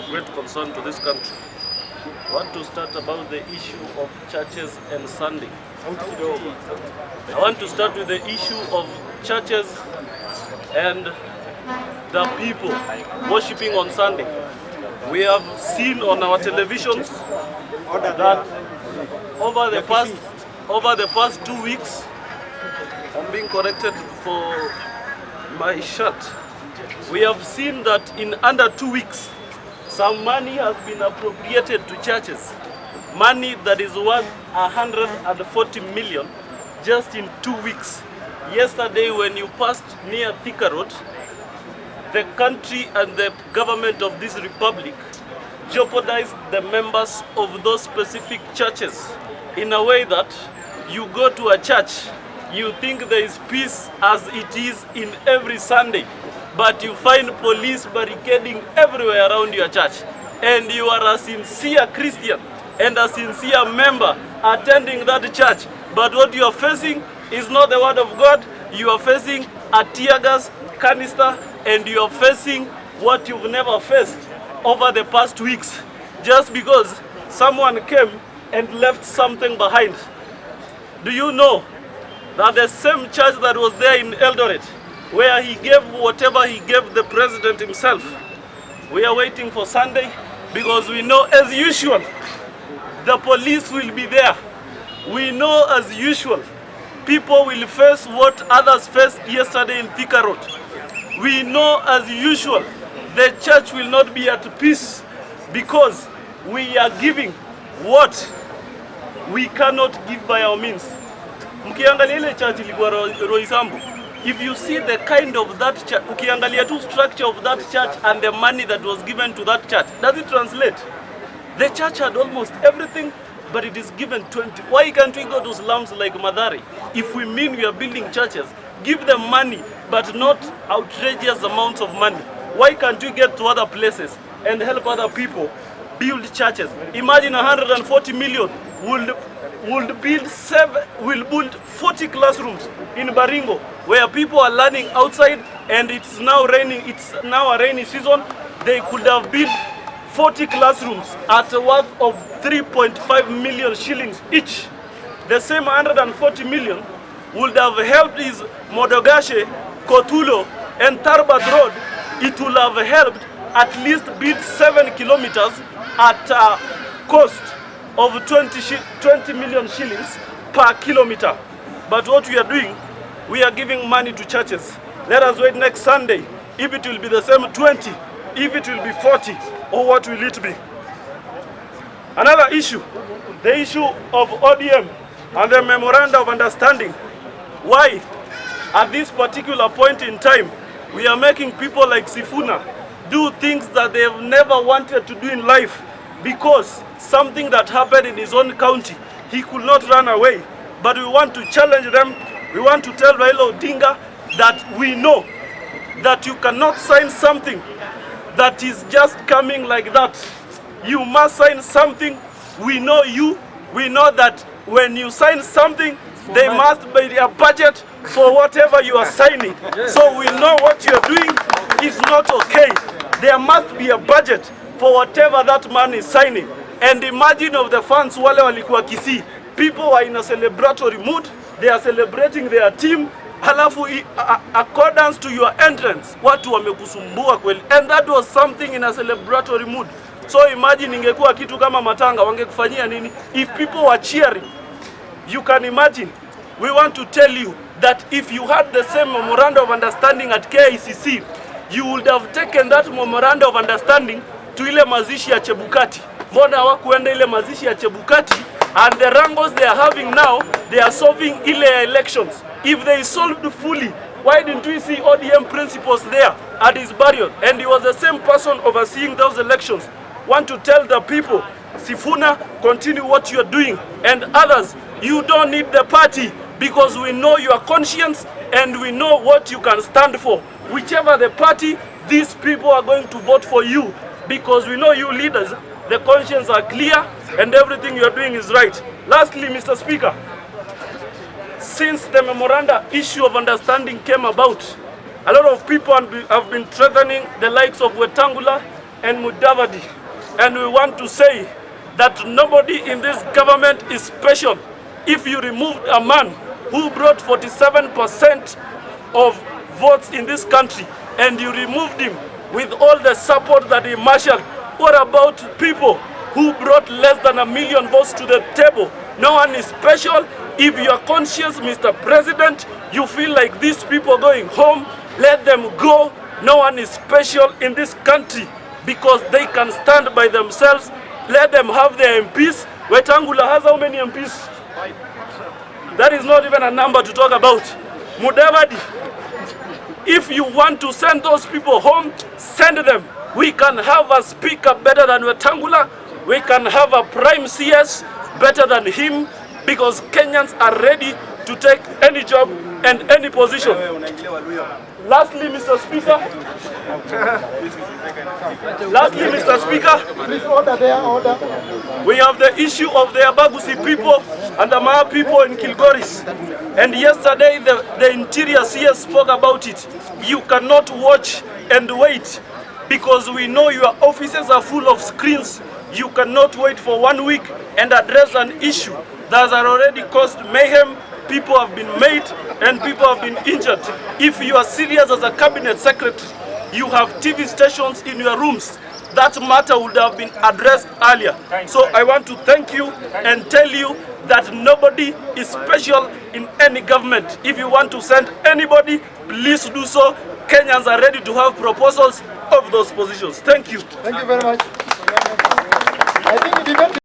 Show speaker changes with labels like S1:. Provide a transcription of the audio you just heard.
S1: great concern to this country. I want to start about the issue of churches and Sunday. I want to start with the issue of churches and the people worshipping on Sunday. We have seen on our televisions that over the past 2 weeks, I'm being corrected for my shirt. We have seen that in under 2 weeks, some money has been appropriated to churches. Money that is worth 140 million just in 2 weeks. Yesterday when you passed near Thika Road, the country and the government of this republic jeopardized the members of those specific churches in a way that you go to a church, you think there is peace as it is in every Sunday, but you find police barricading everywhere around your church, and you are a sincere Christian and a sincere member attending that church, but what you are facing is not the word of God. You are facing a tear gas canister, and you are facing what you've never faced over the past weeks, just because someone came and left something behind. Do you know that the same church that was there in Eldoret, where he gave whatever he gave the president himself, we are waiting for Sunday, because we know as usual the police will be there. We know as usual people will face what others faced yesterday in Thika Road. We know as usual the church will not be at peace, because we are giving what we cannot give by our means. Mkiangalia ile church ilikuwa Roysambu, if you see the kind of that church, ukiangalia tu structure of that church and the money that was given to that church, does it translate? The church had almost everything, but it is given 20. Why can't we go to slums like Madari? If we mean we are building churches, give them money, but not outrageous amounts of money. Why can't we get to other places and help other people build churches? Imagine 140 million will build 40 classrooms in Baringo, where people are learning outside, and it's now raining. It's now a rainy season. They could have built 40 classrooms at a worth of 3.5 million shillings each. The same 140 million would have helped is Modogashe, Kotulo, and Tarbat Road. It will have helped at least build 7 kilometers at a cost of 20 million shillings per kilometer. But what we are doing, we are giving money to churches. Let us wait next Sunday if it will be the same 20, if it will be 40, or what will it be. Another issue, the issue of ODM and the memorandum of understanding. Why at this particular point in time we are making people like Sifuna do things that they have never wanted to do in life, because something that happened in his own county, he could not run away. But we want to challenge them. We want to tell Raila Odinga that we know that you cannot sign something that is just coming like that. You must sign something. We know you. We know that when you sign something, there must be a budget for whatever you are signing. So we know what you are doing is not okay. There must be a budget for whatever that man is signing. And imagine of the fans wale walikuwa Kisii. People are in a celebratory mood. They are celebrating their team. Halafu accordance to your entrance, watu wamekusumbua kweli. And that was something in a celebratory mood. So imagine ingekuwa kitu kama matanga, wangekufanyia nini? If people were cheering, you can imagine. We want to tell you that if you had the same memorandum of understanding at KICC, you would have taken that memorandum of understanding to ile mazishi ya Chebukati. Mbona hawakuenda ile mazishi ya Chebukati? And the wrangles they are having now, they are solving ile elections. If they solved fully, why didn't we see ODM principles there at his burial? And he was the same person overseeing those elections. Want to tell the people, Sifuna, continue what you are doing. And others, you don't need the party, because we know your conscience and we know what you can stand for. Whichever the party, these people are going to vote for you, because we know you leaders, the conscience are clear and everything you are doing is right. Lastly, Mr. Speaker, since the memoranda issue of understanding came about, a lot of people have been threatening the likes of Wetangula and Mudavadi. And we want to say that nobody in this government is special. If you removed a man who brought 47% of votes in this country and you removed him with all the support that he marshaled, what about people who brought less than 1 million votes to the table? No one is special. If you are conscious, Mr. President, you feel like these people going home, let them go. No one is special in this country because they can stand by themselves. Let them have their MPs. Wetangula has how many MPs? That is not even a number to talk about. Mudavadi, if you want to send those people home, send them. We can have a speaker better than Wetangula. We can have a prime CS better than him, because Kenyans are ready to take any job and any position. Lastly, Mr. Speaker. We have the issue of the Abagusi people and the Maa people in Kilgoris. And yesterday, the Interior CS spoke about it. You cannot watch and wait, because we know your offices are full of screens. You cannot wait for 1 week and address an issue that has already caused mayhem. People have been made and people have been injured. If you are serious as a cabinet secretary, you have TV stations in your rooms. That matter would have been addressed earlier. So I want to thank you and tell you that nobody is special in any government. If you want to send anybody, please do so. Kenyans are ready to have proposals of those positions. Thank you.
S2: Thank you very much. I think